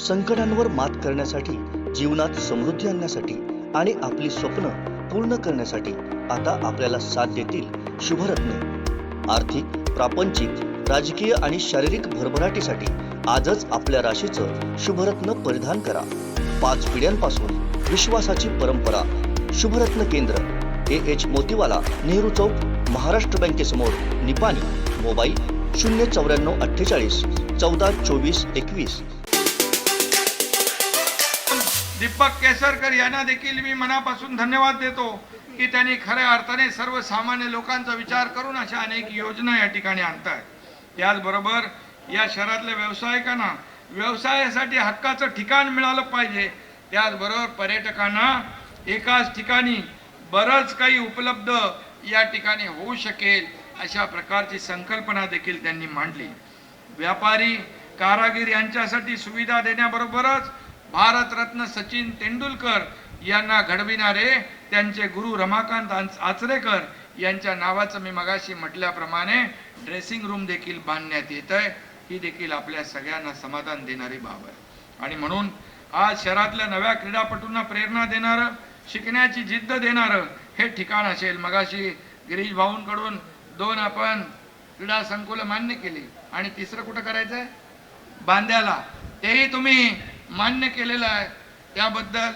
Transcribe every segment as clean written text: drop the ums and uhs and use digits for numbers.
संकटांवर मात करण्यासाठी, जीवनात समृद्धी आणण्यासाठी आणि आपली स्वप्न पूर्ण करण्यासाठी आता आपल्याला साथ देतील शुभरत्न। आर्थिक, प्रापंचिक, राजकीय आणि शारीरिक भरभराटीसाठी आजच आपल्या राशीचं शुभरत्न परिधान करा। 5 पिढ्यांपासून विश्वासाची परंपरा। शुभरत्न केंद्र AH मोतीवाला, नेहरू चौक, महाराष्ट्र बँकेसमोर, निपाणी। मोबाईल 09448 14 24 21। दीपक केसरकर यांना देखील मी मनापासून धन्यवाद देतो की त्यांनी खऱ्या अर्थाने सर्वसामान्य लोकांचा विचार करून अशा अनेक योजना या ठिकाणी आणतात। त्याचबरोबर या शहरातल्या व्यावसायिकांना व्यवसायासाठी हक्काचं ठिकाण मिळालं पाहिजे। त्याचबरोबर पर्यटकांना एकाच ठिकाणी बरंच काही उपलब्ध या ठिकाणी होऊ शकेल अशा प्रकारची संकल्पना देखील त्यांनी मांडली। व्यापारी, कारागीर यांच्यासाठी सुविधा देण्याबरोबरच भारतरत्न सचिन तेंडुलकर यांना घडविणारे त्यांचे गुरु रमाकांत आचरेकर यांच्या नावाचं मी मगाशी म्हटल्याप्रमाणे ड्रेसिंग रूम देखील बांधण्यात येत आहे। ही देखील आपल्या सगळ्यांना समाधान देणारी बाब आहे। आणि म्हणून आज शहरातल्या नव्या क्रीडापटूंना प्रेरणा देणारं, शिकण्याची जिद्द देणारं हे ठिकाण असेल। मगाशी गिरीश भाऊंकडून 2 आपण क्रीडा संकुल मान्य केली आणि तिसरं कुठं करायचं आहे? बांद्याला। तेही तुम्ही मान्य केलेलं आहे, त्याबद्दल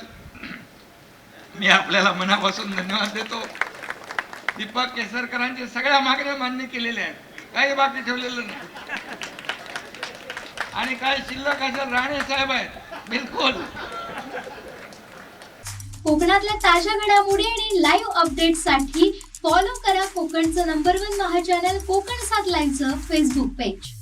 मी आपल्याला मनापासून धन्यवाद देतो। दीपक केसरकरांच्या सगळ्या मागण्या मान्य केलेल्या आहेत, काही बाकी ठेवलेलं नाही। आणि काय शिल्लक असेल राणे साहेब आहेत बिलकुल। कोकणातल्या ताज्या घडामोडी आणि लाईव्ह अपडेट्ससाठी फॉलो करा कोकणचं नंबर 1 महा चॅनल कोकण 7 लाईव्हचं फेसबुक पेज।